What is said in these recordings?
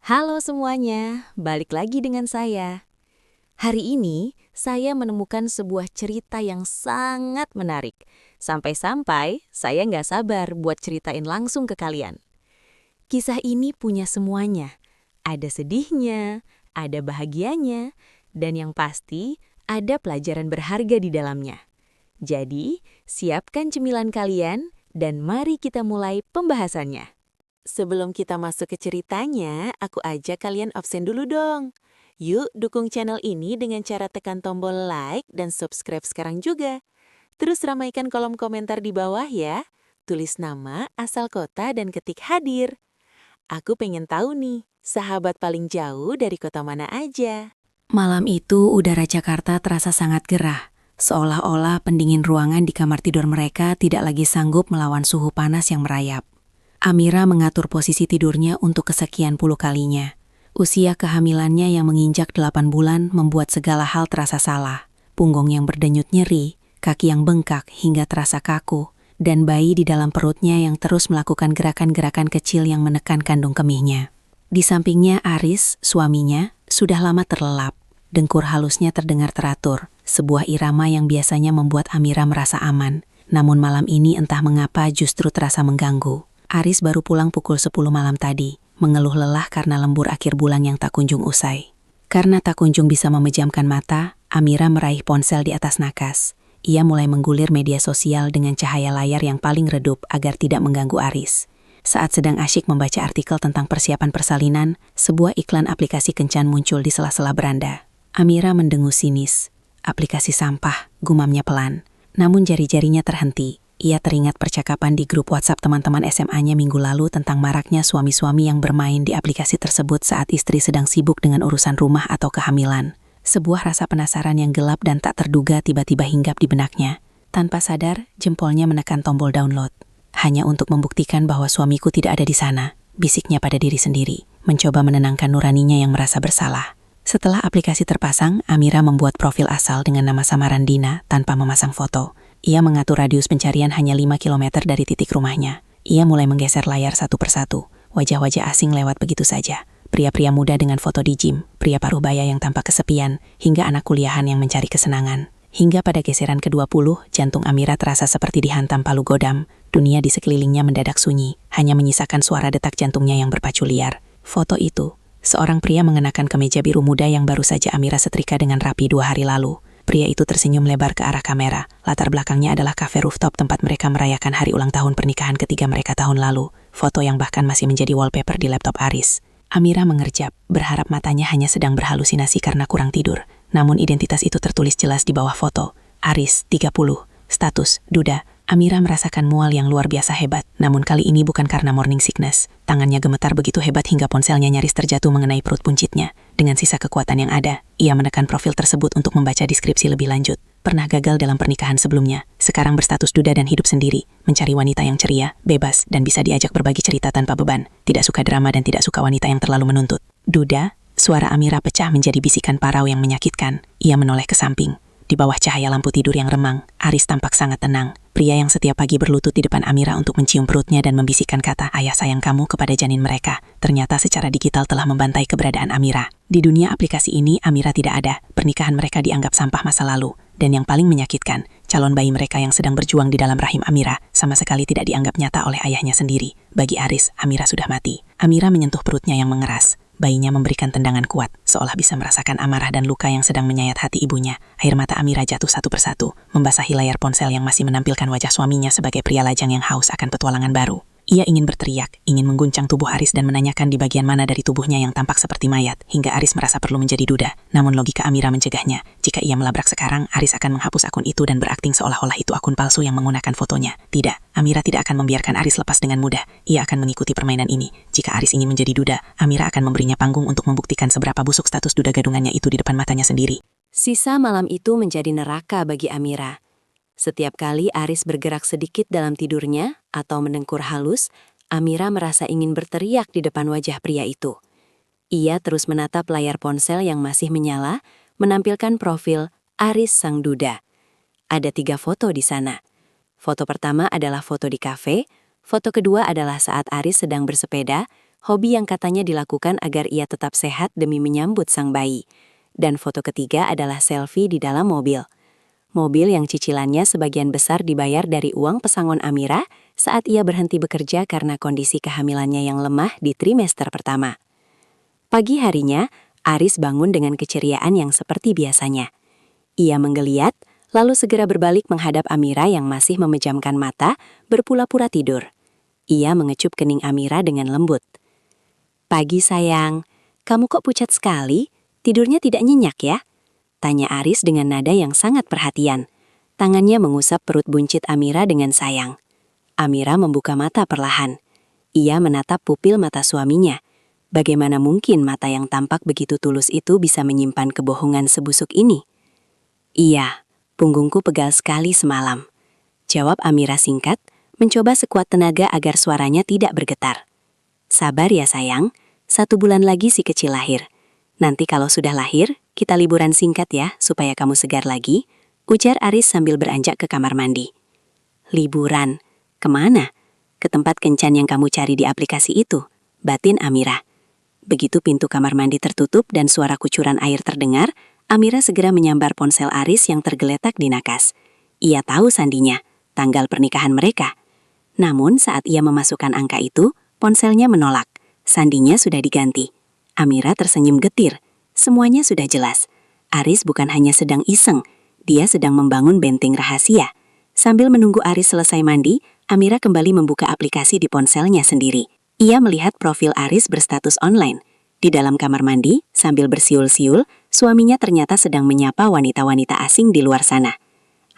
Halo semuanya, balik lagi dengan saya. Hari ini, saya menemukan sebuah cerita yang sangat menarik. Sampai-sampai, saya nggak sabar buat ceritain langsung ke kalian. Kisah ini punya semuanya. Ada sedihnya, ada bahagianya, dan yang pasti, ada pelajaran berharga di dalamnya. Jadi, siapkan cemilan kalian, dan mari kita mulai pembahasannya. Sebelum kita masuk ke ceritanya, aku ajak kalian absen dulu dong. Yuk dukung channel ini dengan cara tekan tombol like dan subscribe sekarang juga. Terus ramaikan kolom komentar di bawah ya. Tulis nama, asal kota, dan ketik hadir. Aku pengen tahu nih, sahabat paling jauh dari kota mana aja? Malam itu udara Jakarta terasa sangat gerah, seolah-olah pendingin ruangan di kamar tidur mereka tidak lagi sanggup melawan suhu panas yang merayap. Amira mengatur posisi tidurnya untuk kesekian puluh kalinya. Usia kehamilannya yang menginjak 8 bulan membuat segala hal terasa salah. Punggung yang berdenyut nyeri, kaki yang bengkak hingga terasa kaku, dan bayi di dalam perutnya yang terus melakukan gerakan-gerakan kecil yang menekan kandung kemihnya. Di sampingnya Aris, suaminya, sudah lama terlelap. Dengkur halusnya terdengar teratur, sebuah irama yang biasanya membuat Amira merasa aman. Namun malam ini entah mengapa justru terasa mengganggu. Aris baru pulang pukul 10 malam tadi, mengeluh lelah karena lembur akhir bulan yang tak kunjung usai. Karena tak kunjung bisa memejamkan mata, Amira meraih ponsel di atas nakas. Ia mulai menggulir media sosial dengan cahaya layar yang paling redup agar tidak mengganggu Aris. Saat sedang asyik membaca artikel tentang persiapan persalinan, sebuah iklan aplikasi kencan muncul di sela-sela beranda. Amira mendengus sinis. Aplikasi sampah, gumamnya pelan. Namun jari-jarinya terhenti. Ia teringat percakapan di grup WhatsApp teman-teman SMA-nya minggu lalu tentang maraknya suami-suami yang bermain di aplikasi tersebut saat istri sedang sibuk dengan urusan rumah atau kehamilan. Sebuah rasa penasaran yang gelap dan tak terduga tiba-tiba hinggap di benaknya. Tanpa sadar, jempolnya menekan tombol download. Hanya untuk membuktikan bahwa suamiku tidak ada di sana, bisiknya pada diri sendiri, mencoba menenangkan nuraninya yang merasa bersalah. Setelah aplikasi terpasang, Amira membuat profil asal dengan nama samaran Dina tanpa memasang foto. Ia mengatur radius pencarian hanya 5 km dari titik rumahnya. Ia mulai menggeser layar satu persatu. Wajah-wajah asing lewat begitu saja. Pria-pria muda dengan foto di gym, pria paruh baya yang tampak kesepian, hingga anak kuliahan yang mencari kesenangan. Hingga pada geseran ke-20, jantung Amira terasa seperti dihantam palu godam. Dunia di sekelilingnya mendadak sunyi, hanya menyisakan suara detak jantungnya yang berpacu liar. Foto itu, seorang pria mengenakan kemeja biru muda yang baru saja Amira setrika dengan rapi 2 hari lalu. Pria itu tersenyum lebar ke arah kamera. Latar belakangnya adalah kafe rooftop tempat mereka merayakan hari ulang tahun pernikahan ketiga mereka tahun lalu. Foto yang bahkan masih menjadi wallpaper di laptop Aris. Amira mengerjap, berharap matanya hanya sedang berhalusinasi karena kurang tidur. Namun identitas itu tertulis jelas di bawah foto. Aris, 30, status, duda. Amira merasakan mual yang luar biasa hebat, namun kali ini bukan karena morning sickness. Tangannya gemetar begitu hebat hingga ponselnya nyaris terjatuh mengenai perut puncitnya. Dengan sisa kekuatan yang ada, ia menekan profil tersebut untuk membaca deskripsi lebih lanjut. Pernah gagal dalam pernikahan sebelumnya, sekarang berstatus duda dan hidup sendiri, mencari wanita yang ceria, bebas, dan bisa diajak berbagi cerita tanpa beban. Tidak suka drama dan tidak suka wanita yang terlalu menuntut. Duda, suara Amira pecah menjadi bisikan parau yang menyakitkan. Ia menoleh ke samping. Di bawah cahaya lampu tidur yang remang, Aris tampak sangat tenang. Pria yang setiap pagi berlutut di depan Amira untuk mencium perutnya dan membisikkan kata ayah sayang kamu kepada janin mereka, ternyata secara digital telah membantai keberadaan Amira. Di dunia aplikasi ini, Amira tidak ada. Pernikahan mereka dianggap sampah masa lalu. Dan yang paling menyakitkan, calon bayi mereka yang sedang berjuang di dalam rahim Amira sama sekali tidak dianggap nyata oleh ayahnya sendiri. Bagi Aris, Amira sudah mati. Amira menyentuh perutnya yang mengeras. Bayinya memberikan tendangan kuat, seolah bisa merasakan amarah dan luka yang sedang menyayat hati ibunya. Air mata Amira jatuh satu persatu, membasahi layar ponsel yang masih menampilkan wajah suaminya sebagai pria lajang yang haus akan petualangan baru. Ia ingin berteriak, ingin mengguncang tubuh Aris dan menanyakan di bagian mana dari tubuhnya yang tampak seperti mayat, hingga Aris merasa perlu menjadi duda. Namun logika Amira mencegahnya. Jika ia melabrak sekarang, Aris akan menghapus akun itu dan berakting seolah-olah itu akun palsu yang menggunakan fotonya. Tidak, Amira tidak akan membiarkan Aris lepas dengan mudah. Ia akan mengikuti permainan ini. Jika Aris ingin menjadi duda, Amira akan memberinya panggung untuk membuktikan seberapa busuk status duda gadungannya itu di depan matanya sendiri. Sisa malam itu menjadi neraka bagi Amira. Setiap kali Aris bergerak sedikit dalam tidurnya atau mendengkur halus, Amira merasa ingin berteriak di depan wajah pria itu. Ia terus menatap layar ponsel yang masih menyala, menampilkan profil Aris Sang Duda. Ada 3 foto di sana. Foto pertama adalah foto di kafe, foto kedua adalah saat Aris sedang bersepeda, hobi yang katanya dilakukan agar ia tetap sehat demi menyambut sang bayi. Dan foto ketiga adalah selfie di dalam mobil. Mobil yang cicilannya sebagian besar dibayar dari uang pesangon Amira saat ia berhenti bekerja karena kondisi kehamilannya yang lemah di trimester pertama. Pagi harinya, Aris bangun dengan keceriaan yang seperti biasanya. Ia menggeliat, lalu segera berbalik menghadap Amira yang masih memejamkan mata, berpura-pura tidur. Ia mengecup kening Amira dengan lembut. "Pagi sayang, kamu kok pucat sekali? Tidurnya tidak nyenyak ya?" tanya Aris dengan nada yang sangat perhatian. Tangannya mengusap perut buncit Amira dengan sayang. Amira membuka mata perlahan. Ia menatap pupil mata suaminya. Bagaimana mungkin mata yang tampak begitu tulus itu bisa menyimpan kebohongan sebusuk ini? "Iya, punggungku pegal sekali semalam," jawab Amira singkat, mencoba sekuat tenaga agar suaranya tidak bergetar. "Sabar ya sayang, 1 bulan lagi si kecil lahir. Nanti kalau sudah lahir, kita liburan singkat ya, supaya kamu segar lagi," ujar Aris sambil beranjak ke kamar mandi. "Liburan? Kemana?" "Ke tempat kencan yang kamu cari di aplikasi itu," batin Amira. Begitu pintu kamar mandi tertutup dan suara kucuran air terdengar, Amira segera menyambar ponsel Aris yang tergeletak di nakas. Ia tahu sandinya, tanggal pernikahan mereka. Namun saat ia memasukkan angka itu, ponselnya menolak. Sandinya sudah diganti. Amira tersenyum getir. Semuanya sudah jelas. Aris bukan hanya sedang iseng, dia sedang membangun benteng rahasia. Sambil menunggu Aris selesai mandi, Amira kembali membuka aplikasi di ponselnya sendiri. Ia melihat profil Aris berstatus online. Di dalam kamar mandi, sambil bersiul-siul, suaminya ternyata sedang menyapa wanita-wanita asing di luar sana.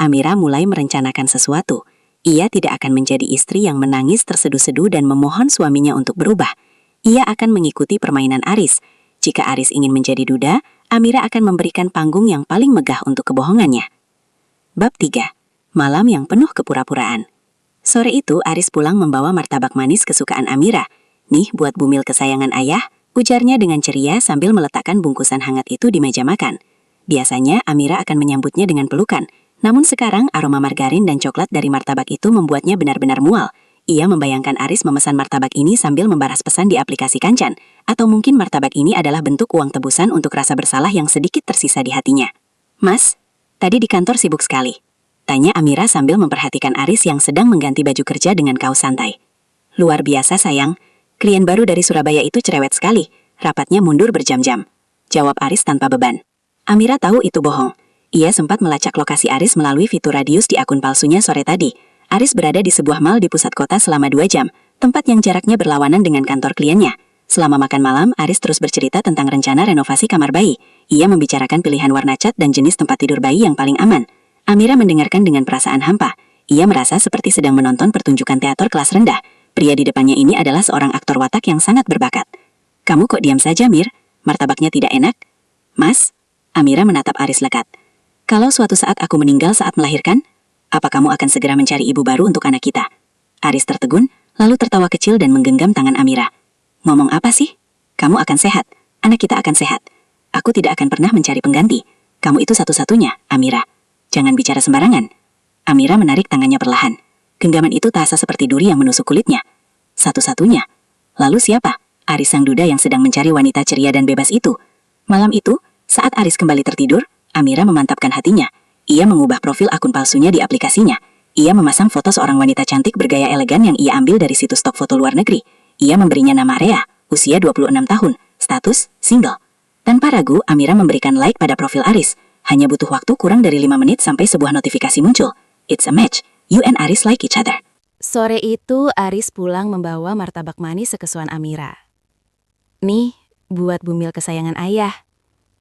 Amira mulai merencanakan sesuatu. Ia tidak akan menjadi istri yang menangis terseduh-seduh dan memohon suaminya untuk berubah. Ia akan mengikuti permainan Aris. Jika Aris ingin menjadi duda, Amira akan memberikan panggung yang paling megah untuk kebohongannya. Bab 3. Malam yang penuh kepura-puraan. Sore itu Aris pulang membawa martabak manis kesukaan Amira. "Nih buat bumil kesayangan ayah," ujarnya dengan ceria sambil meletakkan bungkusan hangat itu di meja makan. Biasanya Amira akan menyambutnya dengan pelukan, namun sekarang aroma margarin dan coklat dari martabak itu membuatnya benar-benar mual. Ia membayangkan Aris memesan martabak ini sambil membalas pesan di aplikasi Kancan, atau mungkin martabak ini adalah bentuk uang tebusan untuk rasa bersalah yang sedikit tersisa di hatinya. "Mas, tadi di kantor sibuk sekali?" tanya Amira sambil memperhatikan Aris yang sedang mengganti baju kerja dengan kaos santai. "Luar biasa sayang. Klien baru dari Surabaya itu cerewet sekali, rapatnya mundur berjam-jam," jawab Aris tanpa beban. Amira tahu itu bohong. Ia sempat melacak lokasi Aris melalui fitur radius di akun palsunya sore tadi. Aris berada di sebuah mal di pusat kota selama 2 jam, tempat yang jaraknya berlawanan dengan kantor kliennya. Selama makan malam, Aris terus bercerita tentang rencana renovasi kamar bayi. Ia membicarakan pilihan warna cat dan jenis tempat tidur bayi yang paling aman. Amira mendengarkan dengan perasaan hampa. Ia merasa seperti sedang menonton pertunjukan teater kelas rendah. Pria di depannya ini adalah seorang aktor watak yang sangat berbakat. "Kamu kok diam saja, Mir? Martabaknya tidak enak?" "Mas," Amira menatap Aris lekat. "Kalau suatu saat aku meninggal saat melahirkan, apa kamu akan segera mencari ibu baru untuk anak kita?" Aris tertegun, lalu tertawa kecil dan menggenggam tangan Amira. "Ngomong apa sih? Kamu akan sehat. Anak kita akan sehat. Aku tidak akan pernah mencari pengganti. Kamu itu satu-satunya, Amira. Jangan bicara sembarangan." Amira menarik tangannya perlahan. Genggaman itu terasa seperti duri yang menusuk kulitnya. Satu-satunya? Lalu siapa? Aris sang duda yang sedang mencari wanita ceria dan bebas itu. Malam itu, saat Aris kembali tertidur, Amira memantapkan hatinya. Ia mengubah profil akun palsunya di aplikasinya. Ia memasang foto seorang wanita cantik bergaya elegan yang ia ambil dari situs stok foto luar negeri. Ia memberinya nama Rea, usia 26 tahun, status single. Tanpa ragu, Amira memberikan like pada profil Aris. Hanya butuh waktu kurang dari 5 menit sampai sebuah notifikasi muncul. "It's a match. You and Aris like each other." Sore itu Aris pulang membawa martabak manis sekesuan Amira. "Nih, buat bumil kesayangan ayah,"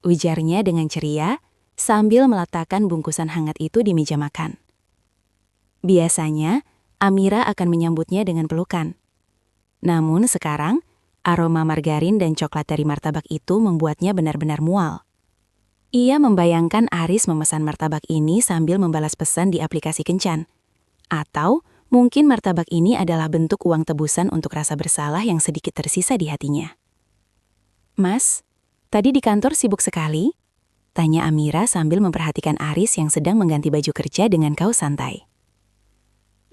ujarnya dengan ceria sambil meletakkan bungkusan hangat itu di meja makan. Biasanya, Amira akan menyambutnya dengan pelukan. Namun sekarang, aroma margarin dan coklat dari martabak itu membuatnya benar-benar mual. Ia membayangkan Aris memesan martabak ini sambil membalas pesan di aplikasi Kencan. Atau mungkin martabak ini adalah bentuk uang tebusan untuk rasa bersalah yang sedikit tersisa di hatinya. "Mas, tadi di kantor sibuk sekali?" tanya Amira sambil memperhatikan Aris yang sedang mengganti baju kerja dengan kaos santai.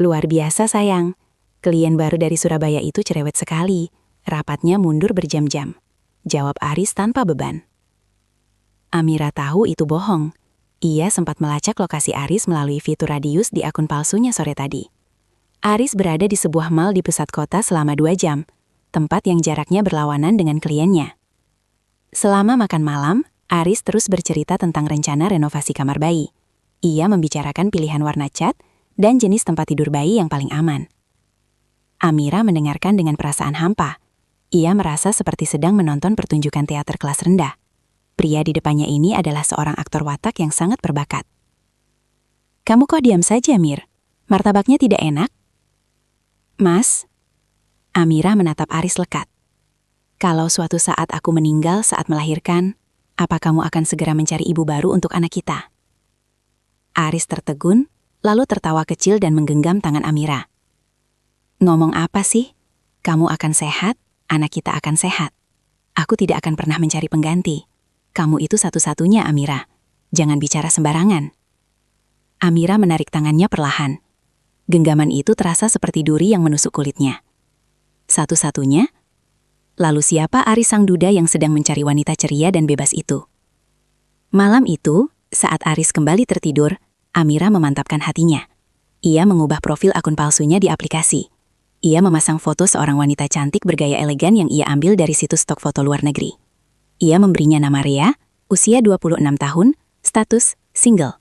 "Luar biasa sayang, klien baru dari Surabaya itu cerewet sekali, Rapatnya mundur berjam-jam. Jawab Aris tanpa beban. Amira tahu itu bohong. Ia sempat melacak lokasi Aris melalui fitur radius di akun palsunya sore tadi. Aris berada di sebuah mall di pusat kota selama 2 jam, tempat yang jaraknya berlawanan dengan kliennya. Selama makan malam, Aris terus bercerita tentang rencana renovasi kamar bayi. Ia membicarakan pilihan warna cat dan jenis tempat tidur bayi yang paling aman. Amira mendengarkan dengan perasaan hampa. Ia merasa seperti sedang menonton pertunjukan teater kelas rendah. Pria di depannya ini adalah seorang aktor watak yang sangat berbakat. "Kamu kok diam saja, Mir? Martabaknya tidak enak?" "Mas." Amira menatap Aris lekat. "Kalau suatu saat aku meninggal saat melahirkan, apa kamu akan segera mencari ibu baru untuk anak kita?" Aris tertegun, lalu tertawa kecil dan menggenggam tangan Amira. "Ngomong apa sih? Kamu akan sehat, anak kita akan sehat. Aku tidak akan pernah mencari pengganti. Kamu itu satu-satunya, Amira. Jangan bicara sembarangan." Amira menarik tangannya perlahan. Genggaman itu terasa seperti duri yang menusuk kulitnya. Satu-satunya? Lalu siapa Aris sang duda yang sedang mencari wanita ceria dan bebas itu? Malam itu, saat Aris kembali tertidur, Amira memantapkan hatinya. Ia mengubah profil akun palsunya di aplikasi. Ia memasang foto seorang wanita cantik bergaya elegan yang ia ambil dari situs stok foto luar negeri. Ia memberinya nama Rea, usia 26 tahun, status single.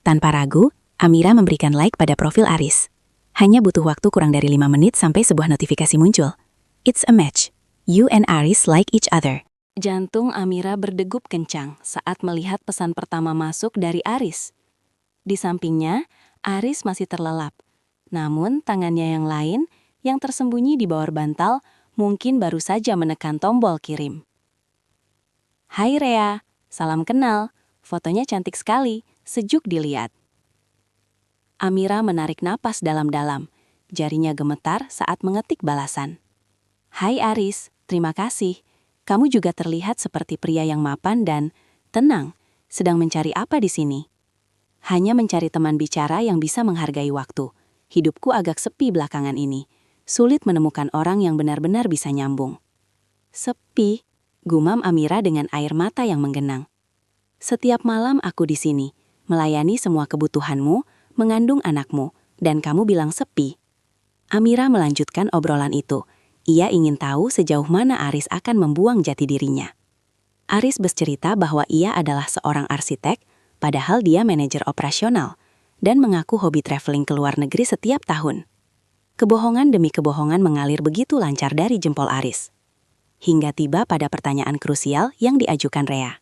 Tanpa ragu, Amira memberikan like pada profil Aris. Hanya butuh waktu kurang dari 5 menit sampai sebuah notifikasi muncul. "It's a match. You and Aris like each other." Jantung Amira berdegup kencang saat melihat pesan pertama masuk dari Aris. Di sampingnya, Aris masih terlelap. Namun tangannya yang lain, yang tersembunyi di bawah bantal, mungkin baru saja menekan tombol kirim. "Hai Rea, salam kenal. Fotonya cantik sekali, sejuk dilihat." Amira menarik napas dalam-dalam. Jarinya gemetar saat mengetik balasan. "Hai Aris, terima kasih. Kamu juga terlihat seperti pria yang mapan dan tenang. Sedang mencari apa di sini?" "Hanya mencari teman bicara yang bisa menghargai waktu. Hidupku agak sepi belakangan ini. Sulit menemukan orang yang benar-benar bisa nyambung." "Sepi?" gumam Amira dengan air mata yang menggenang. "Setiap malam aku di sini, melayani semua kebutuhanmu, mengandung anakmu, dan kamu bilang sepi." Amira melanjutkan obrolan itu. Ia ingin tahu sejauh mana Aris akan membuang jati dirinya. Aris bercerita bahwa ia adalah seorang arsitek, padahal dia manajer operasional, dan mengaku hobi traveling ke luar negeri setiap tahun. Kebohongan demi kebohongan mengalir begitu lancar dari jempol Aris. Hingga tiba pada pertanyaan krusial yang diajukan Rea.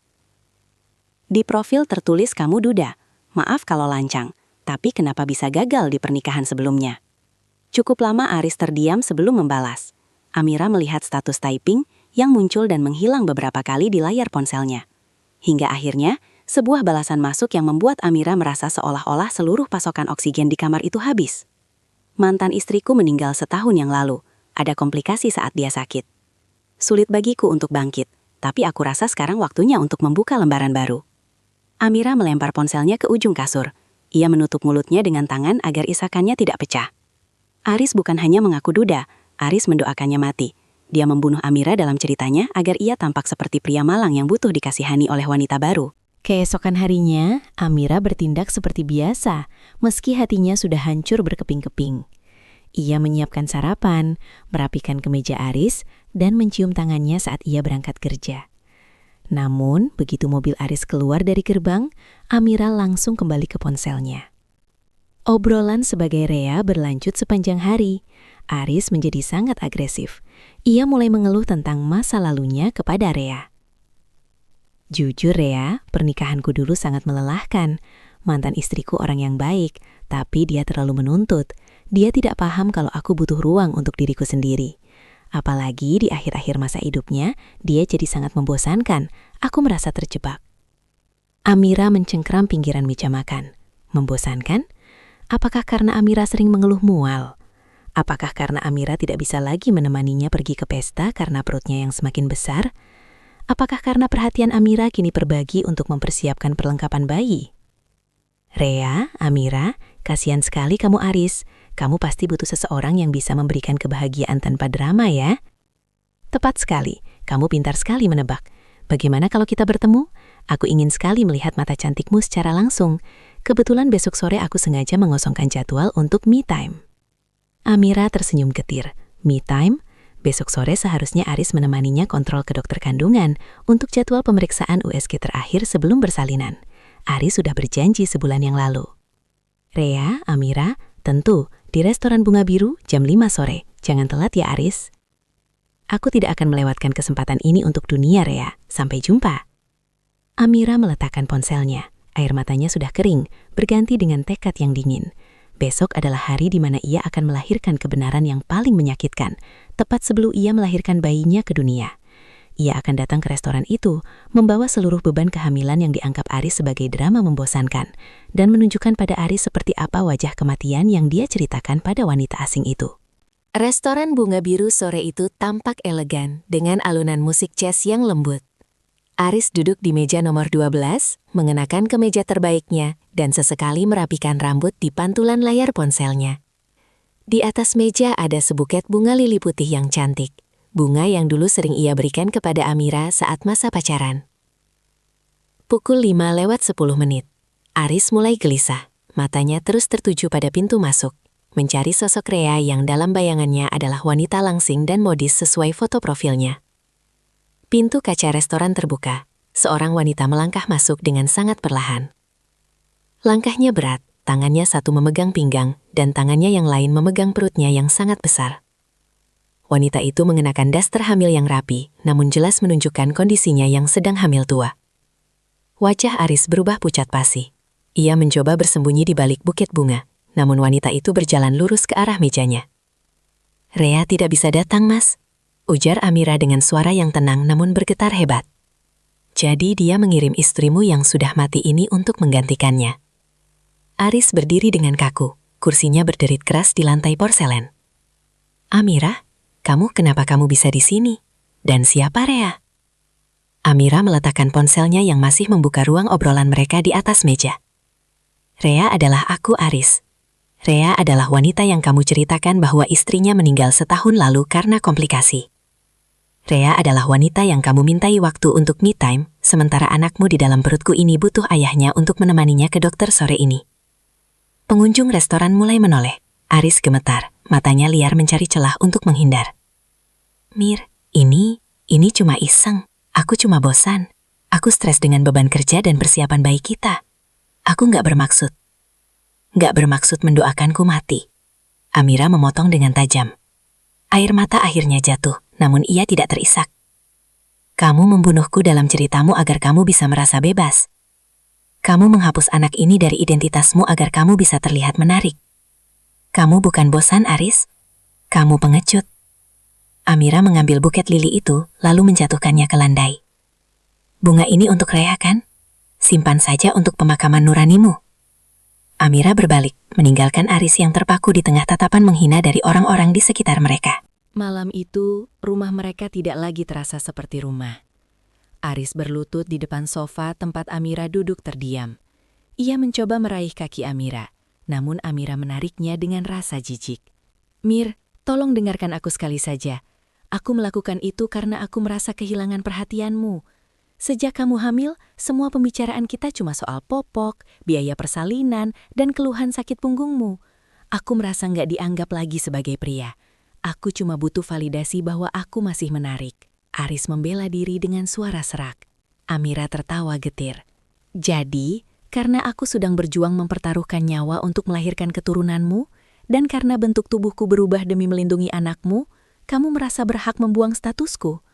"Di profil tertulis kamu duda. Maaf kalau lancang, tapi kenapa bisa gagal di pernikahan sebelumnya?" Cukup lama Aris terdiam sebelum membalas. Amira melihat status typing yang muncul dan menghilang beberapa kali di layar ponselnya. Hingga akhirnya, sebuah balasan masuk yang membuat Amira merasa seolah-olah seluruh pasokan oksigen di kamar itu habis. "Mantan istriku meninggal setahun yang lalu. Ada komplikasi saat dia sakit. Sulit bagiku untuk bangkit, tapi aku rasa sekarang waktunya untuk membuka lembaran baru." Amira melempar ponselnya ke ujung kasur. Ia menutup mulutnya dengan tangan agar isakannya tidak pecah. Aris bukan hanya mengaku duda, Aris mendoakannya mati. Dia membunuh Amira dalam ceritanya agar ia tampak seperti pria malang yang butuh dikasihani oleh wanita baru. Keesokan harinya, Amira bertindak seperti biasa, meski hatinya sudah hancur berkeping-keping. Ia menyiapkan sarapan, merapikan kemeja Aris, dan mencium tangannya saat ia berangkat kerja. Namun, begitu mobil Aris keluar dari gerbang, Amira langsung kembali ke ponselnya. Obrolan sebagai Rea berlanjut sepanjang hari. Aris menjadi sangat agresif. Ia mulai mengeluh tentang masa lalunya kepada Rea. "Jujur Rea, pernikahanku dulu sangat melelahkan. Mantan istriku orang yang baik, tapi dia terlalu menuntut. Dia tidak paham kalau aku butuh ruang untuk diriku sendiri. Apalagi di akhir-akhir masa hidupnya, dia jadi sangat membosankan. Aku merasa terjebak." Amira mencengkram pinggiran meja makan. Membosankan? Apakah karena Amira sering mengeluh mual? Apakah karena Amira tidak bisa lagi menemaninya pergi ke pesta karena perutnya yang semakin besar? Apakah karena perhatian Amira kini terbagi untuk mempersiapkan perlengkapan bayi? "Rea, Amira, kasihan sekali kamu Aris. Kamu pasti butuh seseorang yang bisa memberikan kebahagiaan tanpa drama ya." Tepat sekali, kamu pintar sekali menebak. Bagaimana kalau kita bertemu? Aku ingin sekali melihat mata cantikmu secara langsung. Kebetulan besok sore aku sengaja mengosongkan jadwal untuk me time. Amira tersenyum getir. Me time? Besok sore seharusnya Aris menemaninya kontrol ke dokter kandungan untuk jadwal pemeriksaan USG terakhir sebelum bersalinan. Aris sudah berjanji sebulan yang lalu. Rea, Amira, tentu di restoran Bunga Biru jam 5 sore. Jangan telat ya Aris. Aku tidak akan melewatkan kesempatan ini untuk dunia, Rea. Sampai jumpa. Amira meletakkan ponselnya. Air matanya sudah kering, berganti dengan tekad yang dingin. Besok adalah hari di mana ia akan melahirkan kebenaran yang paling menyakitkan, tepat sebelum ia melahirkan bayinya ke dunia. Ia akan datang ke restoran itu, membawa seluruh beban kehamilan yang dianggap Aris sebagai drama membosankan, dan menunjukkan pada Aris seperti apa wajah kematian yang dia ceritakan pada wanita asing itu. Restoran Bunga Biru sore itu tampak elegan dengan alunan musik jazz yang lembut. Aris duduk di meja nomor 12, mengenakan kemeja terbaiknya dan sesekali merapikan rambut di pantulan layar ponselnya. Di atas meja ada sebuket bunga lili putih yang cantik, bunga yang dulu sering ia berikan kepada Amira saat masa pacaran. Pukul 5:10. Aris mulai gelisah, matanya terus tertuju pada pintu masuk, mencari sosok Rea yang dalam bayangannya adalah wanita langsing dan modis sesuai foto profilnya. Pintu kaca restoran terbuka, seorang wanita melangkah masuk dengan sangat perlahan. Langkahnya berat, tangannya satu memegang pinggang, dan tangannya yang lain memegang perutnya yang sangat besar. Wanita itu mengenakan daster hamil yang rapi, namun jelas menunjukkan kondisinya yang sedang hamil tua. Wajah Aris berubah pucat pasi. Ia mencoba bersembunyi di balik buket bunga, namun wanita itu berjalan lurus ke arah mejanya. "Rea tidak bisa datang, Mas," ujar Amira dengan suara yang tenang namun bergetar hebat. "Jadi dia mengirim istrimu yang sudah mati ini untuk menggantikannya." Aris berdiri dengan kaku, kursinya berderit keras di lantai porselen. "Amira, kenapa kamu bisa di sini? Dan siapa Rea?" Amira meletakkan ponselnya yang masih membuka ruang obrolan mereka di atas meja. "Rea adalah aku, Aris. Rea adalah wanita yang kamu ceritakan bahwa istrinya meninggal setahun lalu karena komplikasi. Rea adalah wanita yang kamu mintai waktu untuk me time, sementara anakmu di dalam perutku ini butuh ayahnya untuk menemaninya ke dokter sore ini." Pengunjung restoran mulai menoleh. Aris gemetar, matanya liar mencari celah untuk menghindar. "Mir, ini cuma iseng. Aku cuma bosan. Aku stres dengan beban kerja dan persiapan bayi kita. Aku nggak bermaksud mendoakanku mati." Amira memotong dengan tajam. Air mata akhirnya jatuh, namun ia tidak terisak. "Kamu membunuhku dalam ceritamu agar kamu bisa merasa bebas. Kamu menghapus anak ini dari identitasmu agar kamu bisa terlihat menarik. Kamu bukan bosan, Aris. Kamu pengecut." Amira mengambil buket lili itu, lalu menjatuhkannya ke landai. "Bunga ini untuk Rea kan? Simpan saja untuk pemakaman nuranimu." Amira berbalik, meninggalkan Aris yang terpaku di tengah tatapan menghina dari orang-orang di sekitar mereka. Malam itu, rumah mereka tidak lagi terasa seperti rumah. Aris berlutut di depan sofa tempat Amira duduk terdiam. Ia mencoba meraih kaki Amira, namun Amira menariknya dengan rasa jijik. "Mir, tolong dengarkan aku sekali saja. Aku melakukan itu karena aku merasa kehilangan perhatianmu. Sejak kamu hamil, semua pembicaraan kita cuma soal popok, biaya persalinan, dan keluhan sakit punggungmu. Aku merasa nggak dianggap lagi sebagai pria. Aku cuma butuh validasi bahwa aku masih menarik." Aris membela diri dengan suara serak. Amira tertawa getir. "Jadi, karena aku sedang berjuang mempertaruhkan nyawa untuk melahirkan keturunanmu, dan karena bentuk tubuhku berubah demi melindungi anakmu, kamu merasa berhak membuang statusku.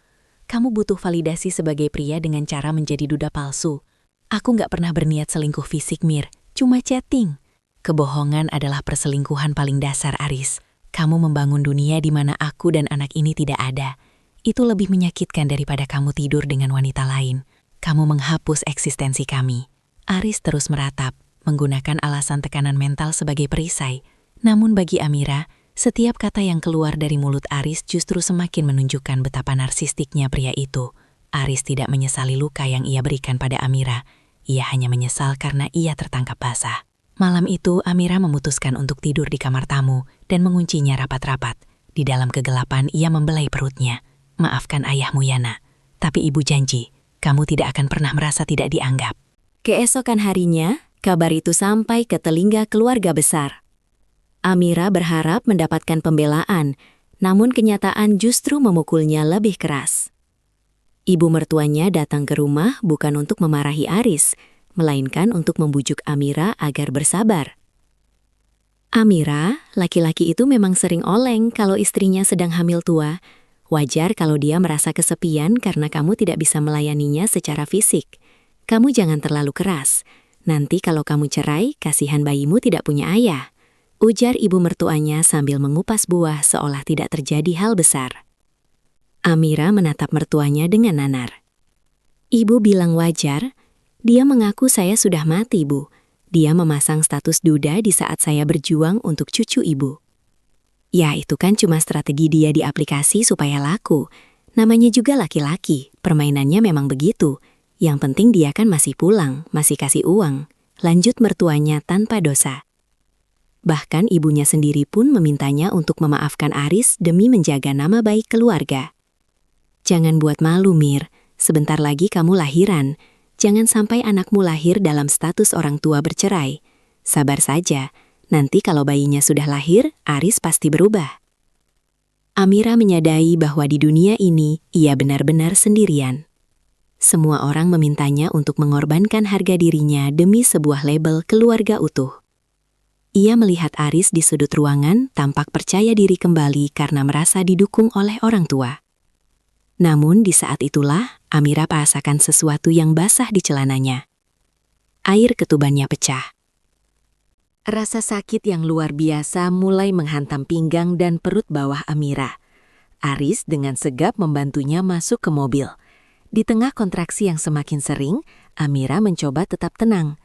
Kamu butuh validasi sebagai pria dengan cara menjadi duda palsu. Aku nggak pernah berniat selingkuh fisik, Mir. Cuma chatting. Kebohongan adalah perselingkuhan paling dasar, Aris. Kamu membangun dunia di mana aku dan anak ini tidak ada. Itu lebih menyakitkan daripada kamu tidur dengan wanita lain. Kamu menghapus eksistensi kami." Aris terus meratap, menggunakan alasan tekanan mental sebagai perisai. Namun bagi Amira, setiap kata yang keluar dari mulut Aris justru semakin menunjukkan betapa narsistiknya pria itu. Aris tidak menyesali luka yang ia berikan pada Amira. Ia hanya menyesal karena ia tertangkap basah. Malam itu, Amira memutuskan untuk tidur di kamar tamu dan menguncinya rapat-rapat. Di dalam kegelapan, ia membelai perutnya. Maafkan ayahmu ya nak, tapi ibu janji, kamu tidak akan pernah merasa tidak dianggap. Keesokan harinya, kabar itu sampai ke telinga keluarga besar. Amira berharap mendapatkan pembelaan, namun kenyataan justru memukulnya lebih keras. Ibu mertuanya datang ke rumah bukan untuk memarahi Aris, melainkan untuk membujuk Amira agar bersabar. Amira, laki-laki itu memang sering oleng kalau istrinya sedang hamil tua. Wajar kalau dia merasa kesepian karena kamu tidak bisa melayaninya secara fisik. Kamu jangan terlalu keras. Nanti kalau kamu cerai, kasihan bayimu tidak punya ayah. Ujar ibu mertuanya sambil mengupas buah seolah tidak terjadi hal besar. Amira menatap mertuanya dengan nanar. Ibu bilang wajar. Dia mengaku saya sudah mati, Bu. Dia memasang status duda di saat saya berjuang untuk cucu ibu. Ya, itu kan cuma strategi dia di aplikasi supaya laku. Namanya juga laki-laki, permainannya memang begitu. Yang penting dia kan masih pulang, masih kasih uang. Lanjut mertuanya tanpa dosa. Bahkan ibunya sendiri pun memintanya untuk memaafkan Aris demi menjaga nama baik keluarga. Jangan buat malu, Mir. Sebentar lagi kamu lahiran. Jangan sampai anakmu lahir dalam status orang tua bercerai. Sabar saja, nanti kalau bayinya sudah lahir, Aris pasti berubah. Amira menyadari bahwa di dunia ini, ia benar-benar sendirian. Semua orang memintanya untuk mengorbankan harga dirinya demi sebuah label keluarga utuh. Ia melihat Aris di sudut ruangan tampak percaya diri kembali karena merasa didukung oleh orang tua. Namun di saat itulah, Amira merasakan sesuatu yang basah di celananya. Air ketubannya pecah. Rasa sakit yang luar biasa mulai menghantam pinggang dan perut bawah Amira. Aris dengan segap membantunya masuk ke mobil. Di tengah kontraksi yang semakin sering, Amira mencoba tetap tenang.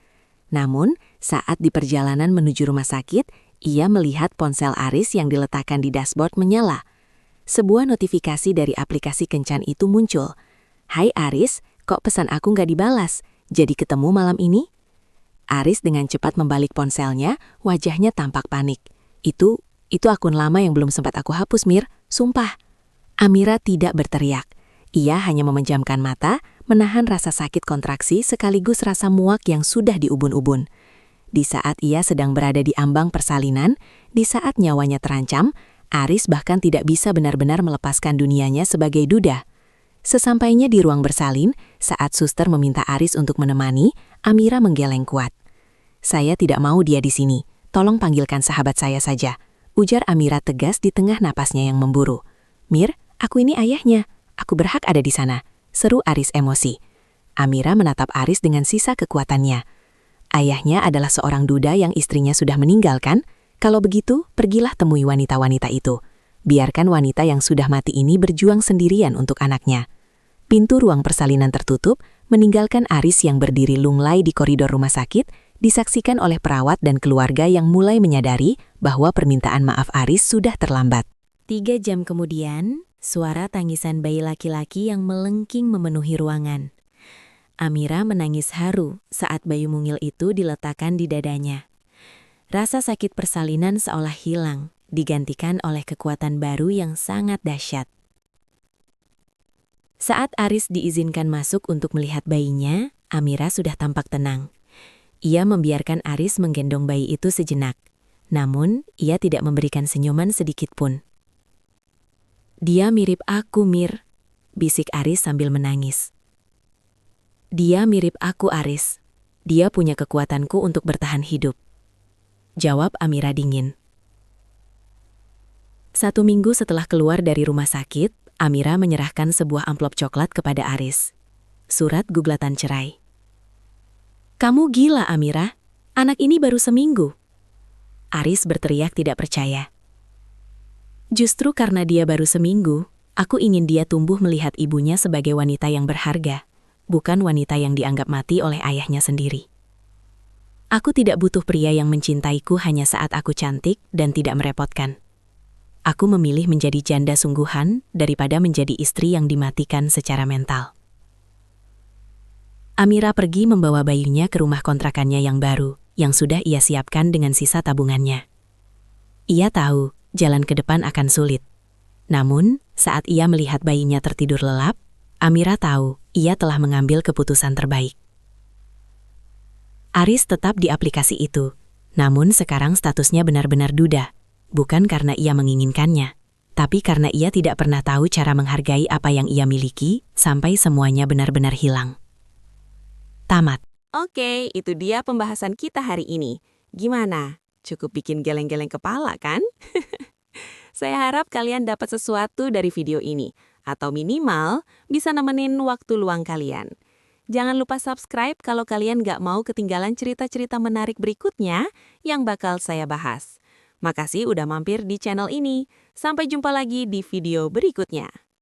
Namun, saat di perjalanan menuju rumah sakit, ia melihat ponsel Aris yang diletakkan di dashboard menyala. Sebuah notifikasi dari aplikasi kencan itu muncul. Hai Aris, kok pesan aku nggak dibalas? Jadi ketemu malam ini? Aris dengan cepat membalik ponselnya, wajahnya tampak panik. Itu akun lama yang belum sempat aku hapus, Mir. Sumpah. Amira tidak berteriak. Ia hanya memejamkan mata, menahan rasa sakit kontraksi sekaligus rasa muak yang sudah diubun-ubun. Di saat ia sedang berada di ambang persalinan, di saat nyawanya terancam, Aris bahkan tidak bisa benar-benar melepaskan dunianya sebagai duda. Sesampainya di ruang bersalin, saat suster meminta Aris untuk menemani, Amira menggeleng kuat. Saya tidak mau dia di sini. Tolong panggilkan sahabat saya saja. Ujar Amira tegas di tengah napasnya yang memburu. Mir, aku ini ayahnya. Aku berhak ada di sana. Seru Aris emosi. Amira menatap Aris dengan sisa kekuatannya. Ayahnya adalah seorang duda yang istrinya sudah meninggal kan? Kalau begitu, pergilah temui wanita-wanita itu. Biarkan wanita yang sudah mati ini berjuang sendirian untuk anaknya. Pintu ruang persalinan tertutup, meninggalkan Aris yang berdiri lunglai di koridor rumah sakit, disaksikan oleh perawat dan keluarga yang mulai menyadari bahwa permintaan maaf Aris sudah terlambat. 3 jam kemudian, suara tangisan bayi laki-laki yang melengking memenuhi ruangan. Amira menangis haru saat bayi mungil itu diletakkan di dadanya. Rasa sakit persalinan seolah hilang, digantikan oleh kekuatan baru yang sangat dahsyat. Saat Aris diizinkan masuk untuk melihat bayinya, Amira sudah tampak tenang. Ia membiarkan Aris menggendong bayi itu sejenak. Namun, ia tidak memberikan senyuman sedikit pun. Dia mirip aku, Mir, bisik Aris sambil menangis. Dia mirip aku, Aris. Dia punya kekuatanku untuk bertahan hidup. Jawab Amira dingin. 1 minggu setelah keluar dari rumah sakit, Amira menyerahkan sebuah amplop coklat kepada Aris. Surat gugatan cerai. Kamu gila, Amira. Anak ini baru seminggu. Aris berteriak tidak percaya. Justru karena dia baru seminggu, aku ingin dia tumbuh melihat ibunya sebagai wanita yang berharga, bukan wanita yang dianggap mati oleh ayahnya sendiri. Aku tidak butuh pria yang mencintaiku hanya saat aku cantik dan tidak merepotkan. Aku memilih menjadi janda sungguhan daripada menjadi istri yang dimatikan secara mental. Amira pergi membawa bayinya ke rumah kontrakannya yang baru, yang sudah ia siapkan dengan sisa tabungannya. Ia tahu, jalan ke depan akan sulit. Namun, saat ia melihat bayinya tertidur lelap, Amira tahu ia telah mengambil keputusan terbaik. Aris tetap di aplikasi itu, namun sekarang statusnya benar-benar duda, bukan karena ia menginginkannya, tapi karena ia tidak pernah tahu cara menghargai apa yang ia miliki sampai semuanya benar-benar hilang. Tamat. Oke, itu dia pembahasan kita hari ini. Gimana? Cukup bikin geleng-geleng kepala, kan? Saya harap kalian dapat sesuatu dari video ini, atau minimal bisa nemenin waktu luang kalian. Jangan lupa subscribe kalau kalian nggak mau ketinggalan cerita-cerita menarik berikutnya yang bakal saya bahas. Makasih udah mampir di channel ini. Sampai jumpa lagi di video berikutnya.